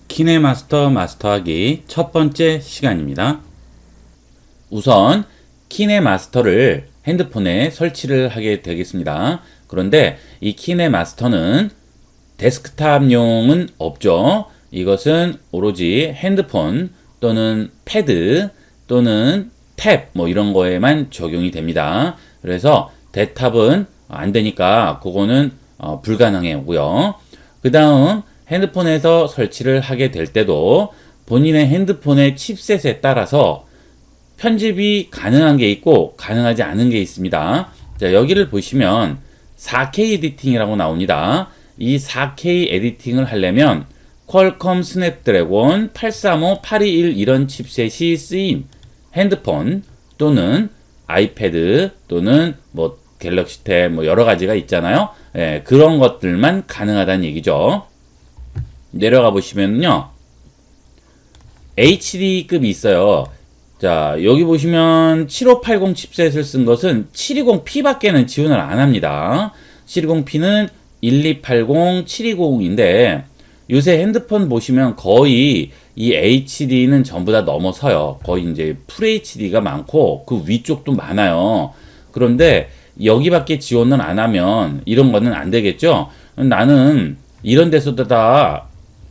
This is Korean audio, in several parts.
키네마스터 마스터하기 첫 번째 시간입니다. 우선 키네마스터를 핸드폰에 설치를 하게 되겠습니다. 그런데 이 키네마스터는 데스크탑용은 없죠. 이것은 오로지 핸드폰 또는 패드 또는 탭 이런 거에만 적용이 됩니다. 그래서 데스크탑은 안 되니까 그거는 불가능하고요. 그 다음 핸드폰에서 설치를 하게 될 때도 본인의 핸드폰의 칩셋에 따라서 편집이 가능한 게 있고 가능하지 않은 게 있습니다. 자, 여기를 보시면 4K 에디팅이라고 나옵니다. 이 4K 에디팅을 하려면 퀄컴 스냅드래곤 835, 821 이런 칩셋이 쓰인 핸드폰 또는 아이패드 또는 갤럭시 탭 여러 가지가 있잖아요. 예, 그런 것들만 가능하다는 얘기죠. 내려가 보시면요, HD급이 있어요. 자, 여기 보시면 7580 칩셋을 쓴 것은 720P밖에는 지원을 안 합니다. 720P는 1280, 720인데 요새 핸드폰 보시면 거의 이 HD는 전부 다 넘어서요. 거의 이제 FHD가 많고 그 위쪽도 많아요. 그런데 여기밖에 지원을 안 하면 이런 거는 안 되겠죠. 나는 이런 데서도 다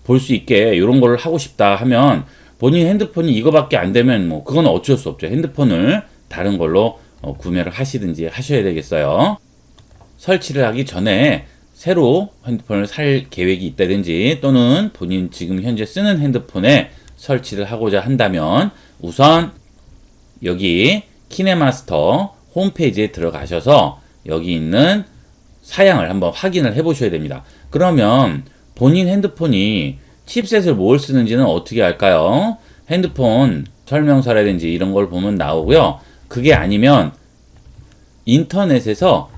볼 수 있게 이런 걸 하고 싶다 하면 본인 핸드폰이 이거밖에 안 되면 그건 어쩔 수 없죠. 핸드폰을 다른 걸로 구매를 하시든지 하셔야 되겠어요. 설치를 하기 전에 새로 핸드폰을 살 계획이 있다든지 또는 본인 지금 현재 쓰는 핸드폰에 설치를 하고자 한다면 우선 여기 키네마스터 홈페이지에 들어가셔서 여기 있는 사양을 한번 확인을 해 보셔야 됩니다. 그러면 본인 핸드폰이 칩셋을 뭘 쓰는지는 어떻게 알까요? 핸드폰 설명서라든지 이런 걸 보면 나오고요. 그게 아니면 인터넷에서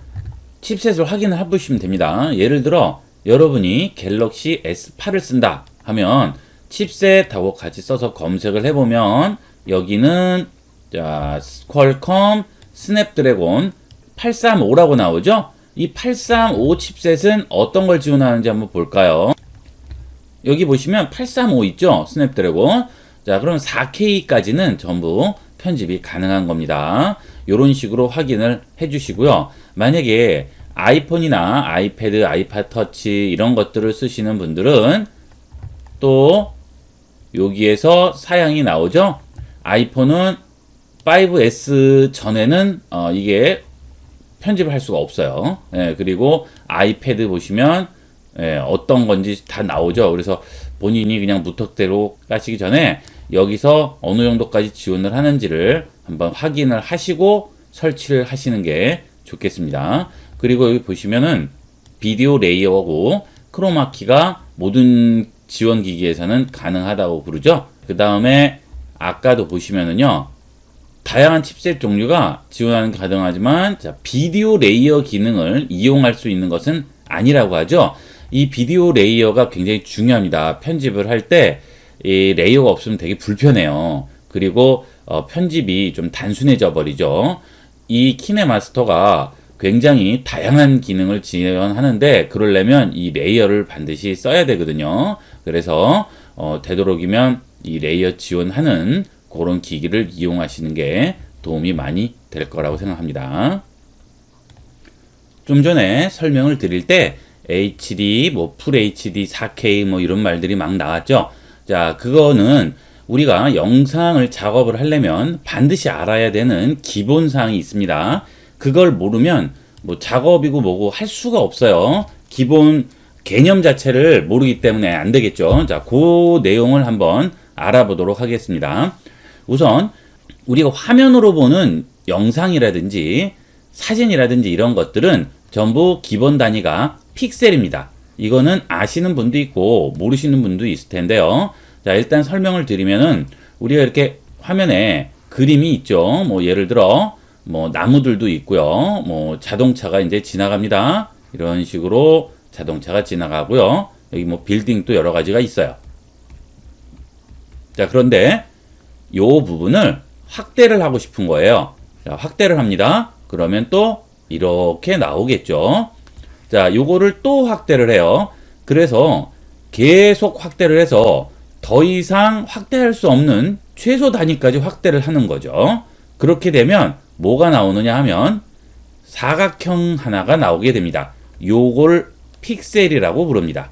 칩셋을 확인을 해보시면 됩니다. 예를 들어 여러분이 갤럭시 S8을 쓴다 하면 칩셋하고 같이 써서 검색을 해보면 여기는 자, 퀄컴 스냅드래곤 835라고 나오죠? 이 835 칩셋은 어떤 걸 지원하는지 한번 볼까요? 여기 보시면 835 있죠? 스냅드래곤. 자, 그럼 4K까지는 전부 편집이 가능한 겁니다. 이런 식으로 확인을 해주시고요. 만약에 아이폰이나 아이패드, 아이팟 터치 이런 것들을 쓰시는 분들은 또 여기에서 사양이 나오죠? 아이폰은 5S 전에는 이게 편집을 할 수가 없어요. 예, 그리고 아이패드 보시면 어떤 건지 다 나오죠. 그래서 본인이 그냥 무턱대로 까시기 전에 여기서 어느 정도까지 지원을 하는지를 한번 확인을 하시고 설치를 하시는 게 좋겠습니다. 그리고 여기 보시면은 비디오 레이어고 크로마키가 모든 지원 기기에서는 가능하다고 부르죠. 그 다음에 아까도 보시면은요, 다양한 칩셋 종류가 지원하는 가능하지만 자, 비디오 레이어 기능을 이용할 수 있는 것은 아니라고 하죠. 이 비디오 레이어가 굉장히 중요합니다. 편집을 할 때 이 레이어가 없으면 되게 불편해요. 그리고 편집이 좀 단순해져 버리죠. 이 키네마스터가 굉장히 다양한 기능을 지원하는데 그러려면 이 레이어를 반드시 써야 되거든요. 그래서 되도록이면 이 레이어 지원하는 그런 기기를 이용하시는 게 도움이 많이 될 거라고 생각합니다. 좀 전에 설명을 드릴 때 HD, FHD, 4K 이런 말들이 막 나왔죠. 자, 그거는 우리가 영상을 작업을 하려면 반드시 알아야 되는 기본사항이 있습니다. 그걸 모르면 작업이고 뭐고 할 수가 없어요. 기본 개념 자체를 모르기 때문에 안 되겠죠. 자, 그 내용을 한번 알아보도록 하겠습니다. 우선 우리가 화면으로 보는 영상이라든지 사진이라든지 이런 것들은 전부 기본 단위가 픽셀입니다. 이거는 아시는 분도 있고 모르시는 분도 있을 텐데요. 자, 일단 설명을 드리면은 우리가 이렇게 화면에 그림이 있죠. 예를 들어 나무들도 있고요. 자동차가 이제 지나갑니다. 이런 식으로 자동차가 지나가고요. 여기 빌딩도 여러 가지가 있어요. 자, 그런데 요 부분을 확대를 하고 싶은 거예요. 자, 확대를 합니다. 그러면 또 이렇게 나오겠죠. 자, 요거를 또 확대를 해요. 그래서 계속 확대를 해서 더 이상 확대할 수 없는 최소 단위까지 확대를 하는 거죠. 그렇게 되면 뭐가 나오느냐 하면 사각형 하나가 나오게 됩니다. 요걸 픽셀이라고 부릅니다.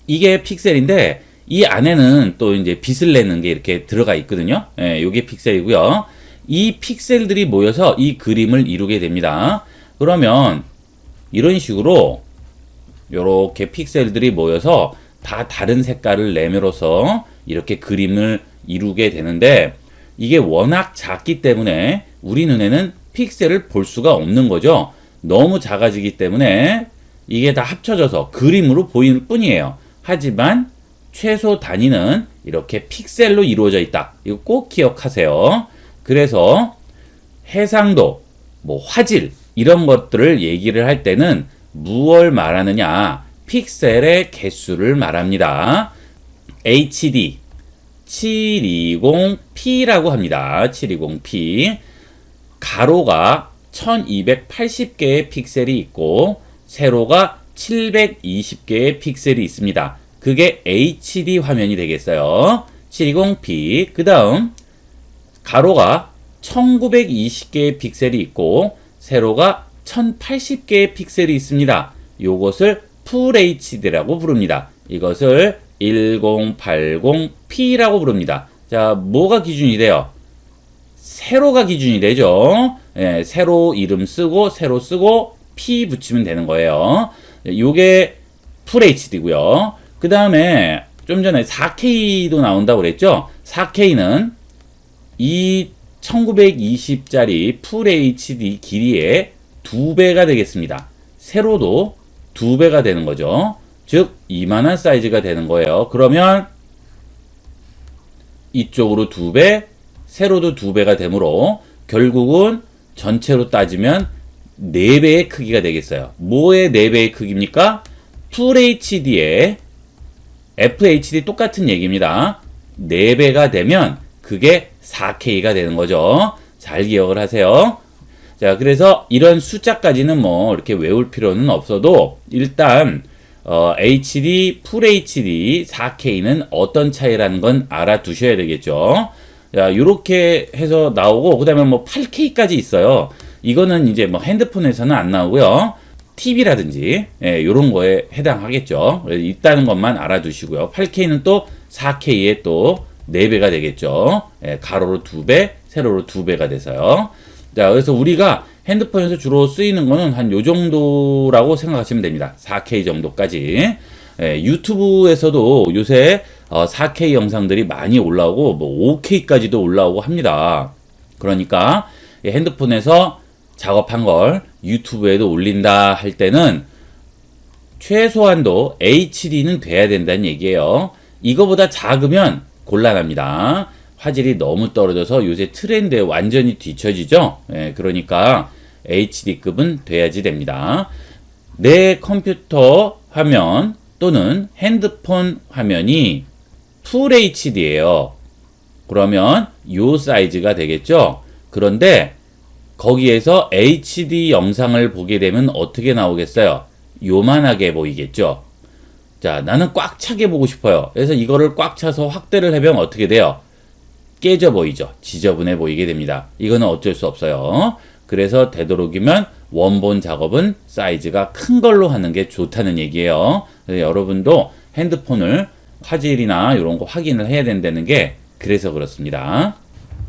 이게 픽셀인데 이 안에는 또 이제 빛을 내는 게 이렇게 들어가 있거든요. 예, 요게 픽셀이고요. 이 픽셀들이 모여서 이 그림을 이루게 됩니다. 그러면 이런 식으로 요렇게 픽셀들이 모여서 다 다른 색깔을 내밀어서 이렇게 그림을 이루게 되는데 이게 워낙 작기 때문에 우리 눈에는 픽셀을 볼 수가 없는 거죠. 너무 작아지기 때문에 이게 다 합쳐져서 그림으로 보일 뿐이에요. 하지만 최소 단위는 이렇게 픽셀로 이루어져 있다. 이거 꼭 기억하세요. 그래서 해상도, 뭐 화질 이런 것들을 얘기를 할 때는 무엇을 말하느냐? 픽셀의 개수를 말합니다. HD 720p라고 합니다. 720p. 가로가 1280개의 픽셀이 있고 세로가 720개의 픽셀이 있습니다. 그게 HD 화면이 되겠어요. 720p. 그 다음 가로가 1920개의 픽셀이 있고 세로가 1080개의 픽셀이 있습니다. 요것을 풀 HD라고 부릅니다. 이것을 1080p라고 부릅니다. 자, 뭐가 기준이 돼요? 세로가 기준이 되죠. 예, 세로 이름 쓰고 세로 쓰고 P 붙이면 되는 거예요. 요게 풀 HD고요. 그 다음에 좀 전에 4K도 나온다고 그랬죠. 4K는 이 1920짜리 풀 HD 길이의 2배가 되겠습니다. 세로도 2배가 되는 거죠. 즉 이만한 사이즈가 되는 거예요. 그러면 이쪽으로 2배, 세로도 2배가 되므로 결국은 전체로 따지면 4배의 크기가 되겠어요. 뭐의 4배의 크기입니까? 풀 HD에 FHD 똑같은 얘기입니다. 4배가 되면 그게 4K가 되는 거죠. 잘 기억을 하세요. 자, 그래서 이런 숫자까지는 뭐 이렇게 외울 필요는 없어도 일단 HD, 풀 HD, 4K는 어떤 차이라는 건 알아두셔야 되겠죠. 자, 요렇게 해서 나오고 그다음에 뭐 8K까지 있어요. 이거는 이제 뭐 핸드폰에서는 안 나오고요. TV라든지 예, 요런 거에 해당하겠죠. 있다는 것만 알아두시고요. 8K는 또 4K의 또 4배가 되겠죠. 예, 가로로 2배, 세로로 2배가 돼서요. 자, 그래서 우리가 핸드폰에서 주로 쓰이는 거는 한 요 정도라고 생각하시면 됩니다. 4K 정도까지. 예, 유튜브에서도 요새 4K 영상들이 많이 올라오고 뭐 5K까지도 올라오고 합니다. 그러니까 핸드폰에서 작업한 걸 유튜브에도 올린다 할 때는 최소한도 HD는 돼야 된다는 얘기예요. 이거보다 작으면 곤란합니다. 화질이 너무 떨어져서 요새 트렌드에 완전히 뒤처지죠. 예, 그러니까 HD급은 돼야지 됩니다. 내 컴퓨터 화면 또는 핸드폰 화면이 풀 HD예요. 그러면 요 사이즈가 되겠죠. 그런데 거기에서 HD 영상을 보게 되면 어떻게 나오겠어요? 요만하게 보이겠죠. 자, 나는 꽉 차게 보고 싶어요. 그래서 이거를 꽉 차서 확대를 해보면 어떻게 돼요? 깨져 보이죠. 지저분해 보이게 됩니다. 이거는 어쩔 수 없어요. 그래서 되도록이면 원본 작업은 사이즈가 큰 걸로 하는 게 좋다는 얘기예요. 그래서 여러분도 핸드폰을 화질이나 이런 거 확인을 해야 된다는 게 그래서 그렇습니다.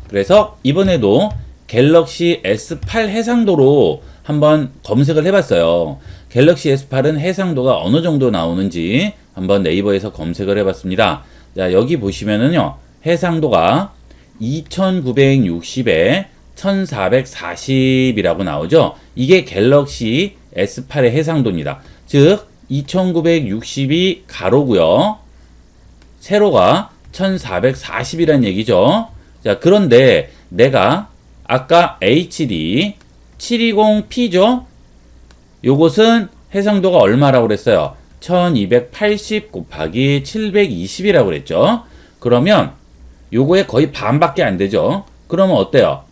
그래서 이번에도 갤럭시 S8 해상도로 한번 검색을 해봤어요. 갤럭시 S8은 해상도가 어느 정도 나오는지 한번 네이버에서 검색을 해봤습니다. 자, 여기 보시면은요, 해상도가 2960에 1440이라고 나오죠. 이게 갤럭시 S8의 해상도입니다. 즉 2960이 가로고요. 세로가 1440이란 얘기죠. 자, 그런데 내가 아까 HD 720p죠. 요것은 해상도가 얼마라고 그랬어요? 1280 곱하기 720이라고 그랬죠. 그러면 요거의 거의 반밖에 안 되죠. 그러면 어때요?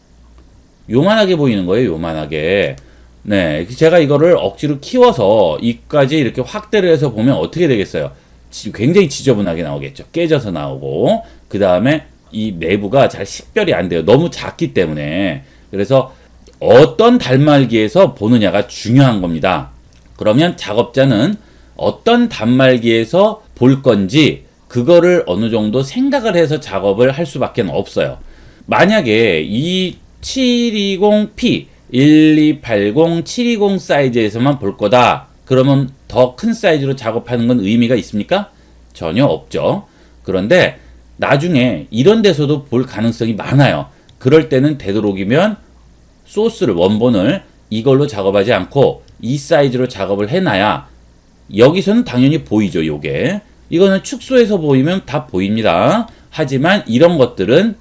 요만하게 보이는 거예요. 요만하게. 네, 제가 이거를 억지로 키워서 이까지 이렇게 확대를 해서 보면 어떻게 되겠어요? 굉장히 지저분하게 나오겠죠. 깨져서 나오고, 그 다음에 이 내부가 잘 식별이 안 돼요. 너무 작기 때문에. 그래서 어떤 단말기에서 보느냐가 중요한 겁니다. 그러면 작업자는 어떤 단말기에서 볼 건지 그거를 어느 정도 생각을 해서 작업을 할 수밖에 없어요. 만약에 이 720p 1280 720 사이즈에서만 볼 거다. 그러면 더 큰 사이즈로 작업하는 건 의미가 있습니까? 전혀 없죠. 그런데 나중에 이런 데서도 볼 가능성이 많아요. 그럴 때는 되도록이면 소스를, 원본을 이걸로 작업하지 않고 이 사이즈로 작업을 해놔야 여기서는 당연히 보이죠. 요게 이거는 축소해서 보이면 다 보입니다. 하지만 이런 것들은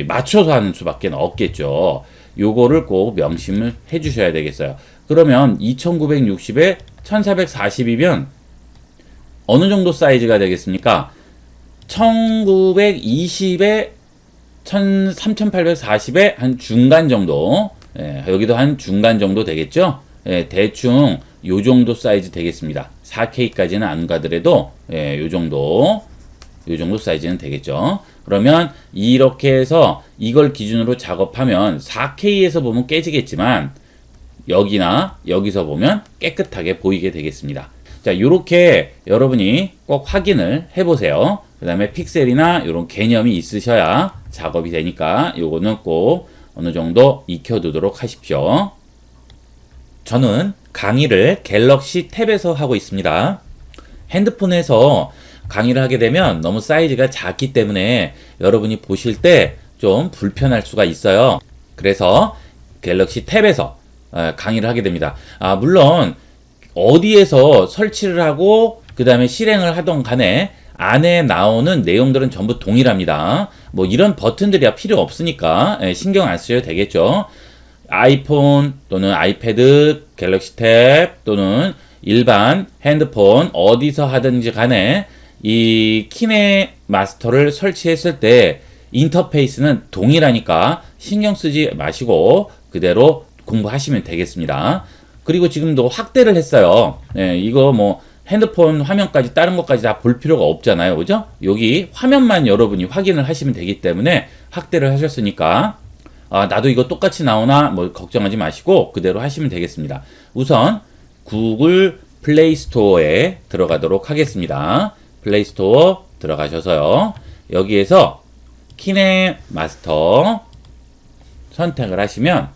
맞춰서 하는 수밖에 없겠죠. 요거를 꼭 명심을 해 주셔야 되겠어요. 그러면 2960에 1440이면 어느 정도 사이즈가 되겠습니까? 1920에 3840에 한 중간 정도, 여기도 한 중간 정도 되겠죠? 대충 요 정도 사이즈 되겠습니다. 4K까지는 안 가더라도 요 정도 사이즈는 되겠죠. 그러면 이렇게 해서 이걸 기준으로 작업하면 4K에서 보면 깨지겠지만 여기나 여기서 보면 깨끗하게 보이게 되겠습니다. 자, 요렇게 여러분이 꼭 확인을 해보세요. 그 다음에 픽셀이나 이런 개념이 있으셔야 작업이 되니까 요거는 꼭 어느 정도 익혀두도록 하십시오. 저는 강의를 갤럭시 탭에서 하고 있습니다. 핸드폰에서 강의를 하게 되면 너무 사이즈가 작기 때문에 여러분이 보실 때 좀 불편할 수가 있어요. 그래서 갤럭시 탭에서 강의를 하게 됩니다. 물론 어디에서 설치를 하고 그 다음에 실행을 하던 간에 안에 나오는 내용들은 전부 동일합니다. 뭐 이런 버튼들이 필요 없으니까 신경 안 쓰셔도 되겠죠. 아이폰 또는 아이패드, 갤럭시 탭 또는 일반 핸드폰 어디서 하든지 간에 이 키네 마스터를 설치했을 때 인터페이스는 동일하니까 신경 쓰지 마시고 그대로 공부하시면 되겠습니다. 그리고 지금도 확대를 했어요. 이거 뭐 핸드폰 화면까지 다른 것까지 다 볼 필요가 없잖아요. 그죠? 여기 화면만 여러분이 확인을 하시면 되기 때문에 확대를 하셨으니까 나도 이거 똑같이 나오나 뭐 걱정하지 마시고 그대로 하시면 되겠습니다. 우선 구글 플레이 스토어에 들어가도록 하겠습니다. 플레이 스토어 들어가셔서요. 여기에서 키네 마스터 선택을 하시면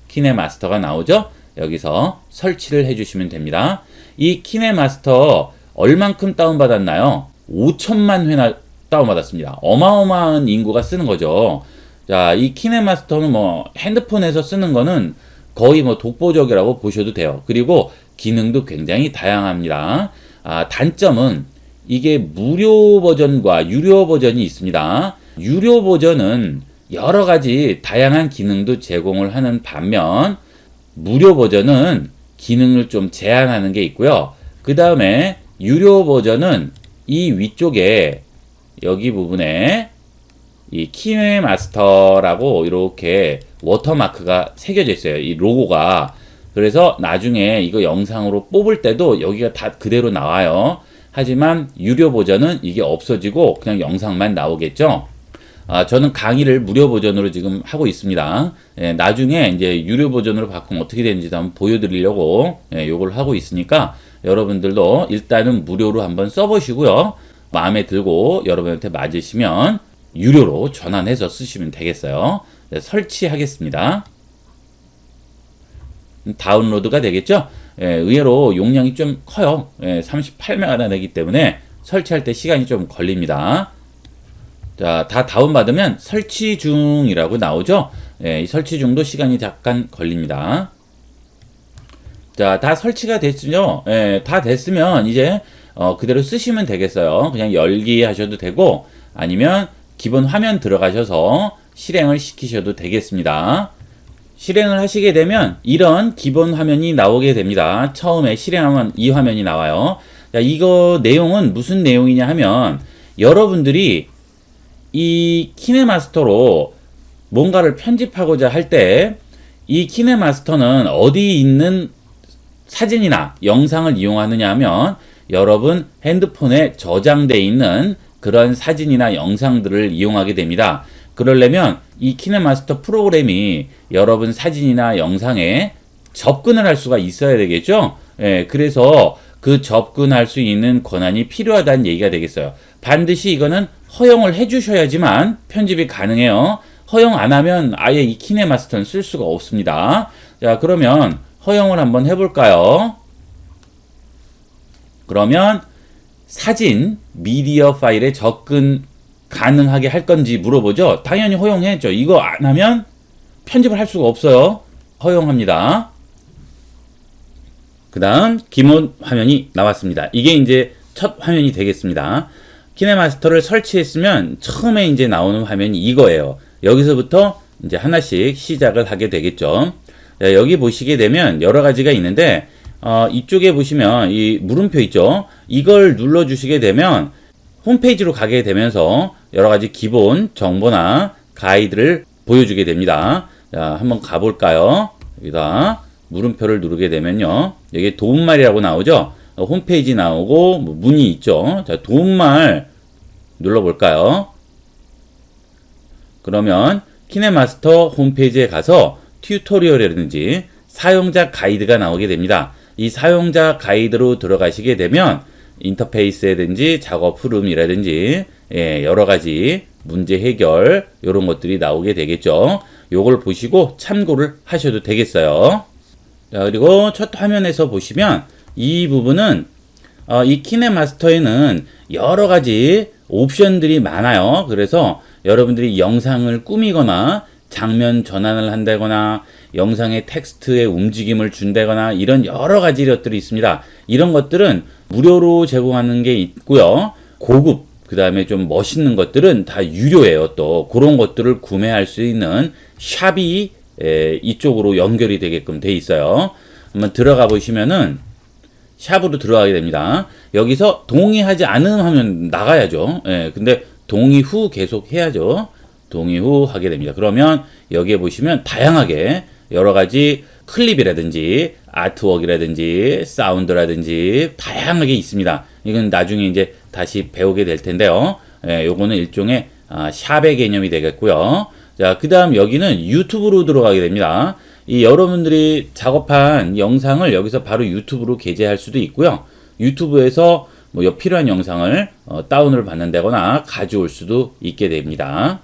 키네 마스터가 나오죠? 여기서 설치를 해주시면 됩니다. 이 키네 마스터 얼만큼 다운받았나요? 5천만 회나 다운받았습니다. 어마어마한 인구가 쓰는 거죠. 자, 이 키네 마스터는 뭐 핸드폰에서 쓰는 거는 거의 뭐 독보적이라고 보셔도 돼요. 그리고 기능도 굉장히 다양합니다. 단점은 이게 무료 버전과 유료 버전이 있습니다. 유료 버전은 여러 가지 다양한 기능도 제공을 하는 반면 무료 버전은 기능을 좀 제한하는 게 있고요. 그 다음에 유료 버전은 이 위쪽에 여기 부분에 이 키네 마스터라고 이렇게 워터마크가 새겨져 있어요. 이 로고가. 그래서 나중에 이거 영상으로 뽑을 때도 여기가 다 그대로 나와요. 하지만 유료 버전은 이게 없어지고 그냥 영상만 나오겠죠. 저는 강의를 무료 버전으로 지금 하고 있습니다. 나중에 이제 유료 버전으로 바꾸면 어떻게 되는지 한번 보여드리려고 요걸 하고 있으니까 여러분들도 일단은 무료로 한번 써보시고요. 마음에 들고 여러분한테 맞으시면 유료로 전환해서 쓰시면 되겠어요. 설치하겠습니다. 다운로드가 되겠죠? 의외로 용량이 좀 커요. 38메가나 되기 때문에 설치할 때 시간이 좀 걸립니다. 자, 다 다운받으면 설치 중이라고 나오죠? 이 설치 중도 시간이 잠깐 걸립니다. 자, 다 설치가 됐죠? 다 됐으면 이제 그대로 쓰시면 되겠어요. 그냥 열기 하셔도 되고 아니면 기본 화면 들어가셔서 실행을 시키셔도 되겠습니다. 실행을 하시게 되면 이런 기본 화면이 나오게 됩니다. 처음에 실행하면 이 화면이 나와요. 자, 이거 내용은 무슨 내용이냐 하면 여러분들이 이 키네마스터로 뭔가를 편집하고자 할 때 이 키네마스터는 어디 있는 사진이나 영상을 이용하느냐 하면 여러분 핸드폰에 저장되어 있는 그런 사진이나 영상들을 이용하게 됩니다. 그러려면 이 키네마스터 프로그램이 여러분 사진이나 영상에 접근을 할 수가 있어야 되겠죠? 예, 그래서 그 접근할 수 있는 권한이 필요하다는 얘기가 되겠어요. 반드시 이거는 허용을 해주셔야지만 편집이 가능해요. 허용 안 하면 아예 이 키네마스터는 쓸 수가 없습니다. 자, 그러면 허용을 한번 해볼까요? 그러면 사진, 미디어 파일에 접근 가능하게 할 건지 물어보죠. 당연히 허용해야죠. 이거 안 하면 편집을 할 수가 없어요. 허용합니다. 그 다음 기본 화면이 나왔습니다. 이게 이제 첫 화면이 되겠습니다. 키네마스터를 설치했으면 처음에 이제 나오는 화면이 이거예요. 여기서부터 이제 하나씩 시작을 하게 되겠죠. 자, 여기 보시게 되면 여러 가지가 있는데 이쪽에 보시면 이 물음표 있죠. 이걸 눌러 주시게 되면 홈페이지로 가게 되면서 여러 가지 기본 정보나 가이드를 보여주게 됩니다. 자, 한번 가볼까요? 여기다 물음표를 누르게 되면요. 여기 도움말이라고 나오죠. 홈페이지 나오고 뭐 문이 있죠. 자, 도움말 눌러볼까요? 그러면 키네마스터 홈페이지에 가서 튜토리얼이라든지 사용자 가이드가 나오게 됩니다. 이 사용자 가이드로 들어가시게 되면 인터페이스라든지 작업 흐름이라든지 여러 가지 문제 해결 이런 것들이 나오게 되겠죠. 요걸 보시고 참고를 하셔도 되겠어요. 자, 그리고 첫 화면에서 보시면 이 부분은 이 키네마스터에는 여러 가지 옵션들이 많아요. 그래서 여러분들이 영상을 꾸미거나 장면 전환을 한다거나 영상의 텍스트의 움직임을 준다거나 이런 여러 가지 것들이 있습니다. 이런 것들은 무료로 제공하는 게 있고요. 고급 그 다음에 좀 멋있는 것들은 다 유료예요. 또 그런 것들을 구매할 수 있는 샵이 이쪽으로 연결이 되게끔 돼 있어요. 한번 들어가 보시면은 샵으로 들어가게 됩니다. 여기서 동의하지 않음 하면 나가야죠. 근데 동의 후 계속 해야죠. 동의 후 하게 됩니다. 그러면 여기에 보시면 다양하게 여러 가지 클립이라든지 아트웍이라든지 사운드라든지 다양하게 있습니다. 이건 나중에 이제 다시 배우게 될 텐데요. 요거는 일종의 샵의 개념이 되겠고요. 자, 그 다음 여기는 유튜브로 들어가게 됩니다. 이 여러분들이 작업한 영상을 여기서 바로 유튜브로 게재할 수도 있고요. 유튜브에서 뭐 필요한 영상을 다운을 받는다거나 가져올 수도 있게 됩니다.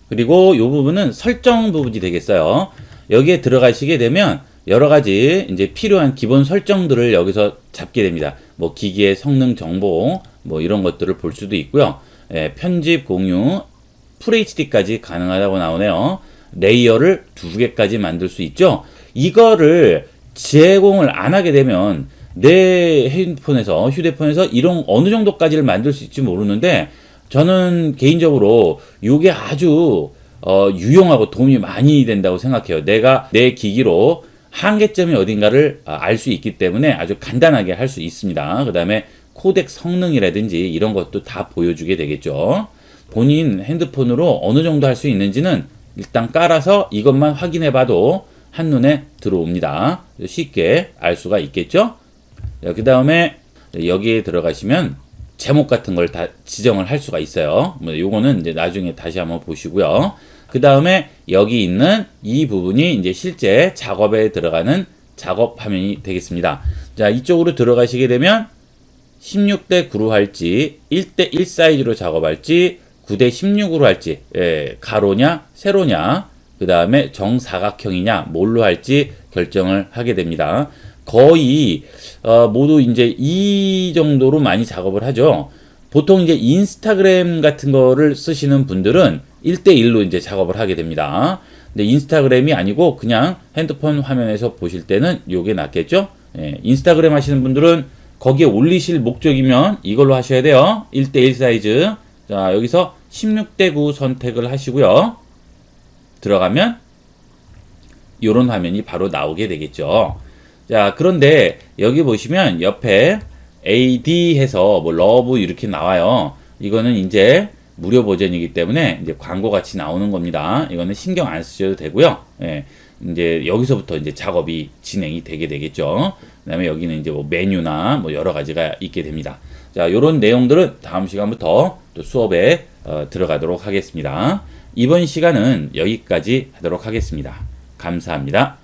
그리고 이 부분은 설정 부분이 되겠어요. 여기에 들어가시게 되면 여러 가지 이제 필요한 기본 설정들을 여기서 잡게 됩니다. 뭐 기기의 성능 정보 뭐 이런 것들을 볼 수도 있고요. 편집 공유 FHD까지 가능하다고 나오네요. 레이어를 2개까지 만들 수 있죠. 이거를 제공을 안 하게 되면 내 휴대폰에서 이런 어느 정도까지를 만들 수 있을지 모르는데 저는 개인적으로 이게 아주 유용하고 도움이 많이 된다고 생각해요. 내가 내 기기로 한계점이 어딘가를 알 수 있기 때문에 아주 간단하게 할 수 있습니다. 그 다음에 코덱 성능이라든지 이런 것도 다 보여주게 되겠죠. 본인 핸드폰으로 어느 정도 할 수 있는지는 일단 깔아서 이것만 확인해 봐도 한눈에 들어옵니다. 쉽게 알 수가 있겠죠. 그 다음에 여기에 들어가시면 제목 같은 걸 다 지정을 할 수가 있어요. 요거는 이제 나중에 다시 한번 보시고요. 그 다음에 여기 있는 이 부분이 이제 실제 작업에 들어가는 작업 화면이 되겠습니다. 자, 이쪽으로 들어가시게 되면 16대 9로 할지 1대 1 사이즈로 작업할지 9대 16으로 할지 가로냐 세로냐 그 다음에 정사각형이냐 뭘로 할지 결정을 하게 됩니다. 거의 모두 이제 이 정도로 많이 작업을 하죠. 보통 이제 인스타그램 같은 거를 쓰시는 분들은 1대1로 이제 작업을 하게 됩니다. 근데 인스타그램이 아니고 그냥 핸드폰 화면에서 보실 때는 요게 낫겠죠? 인스타그램 하시는 분들은 거기에 올리실 목적이면 이걸로 하셔야 돼요. 1대1 사이즈. 자, 여기서 16대 9 선택을 하시고요. 들어가면 요런 화면이 바로 나오게 되겠죠. 자, 그런데 여기 보시면 옆에 AD 해서 뭐 러브 이렇게 나와요. 이거는 이제 무료 버전이기 때문에 이제 광고 같이 나오는 겁니다. 이거는 신경 안 쓰셔도 되고요. 이제 여기서부터 이제 작업이 진행이 되게 되겠죠. 그다음에 여기는 이제 뭐 메뉴나 뭐 여러 가지가 있게 됩니다. 자, 요런 내용들은 다음 시간부터 또 수업에 들어가도록 하겠습니다. 이번 시간은 여기까지 하도록 하겠습니다. 감사합니다.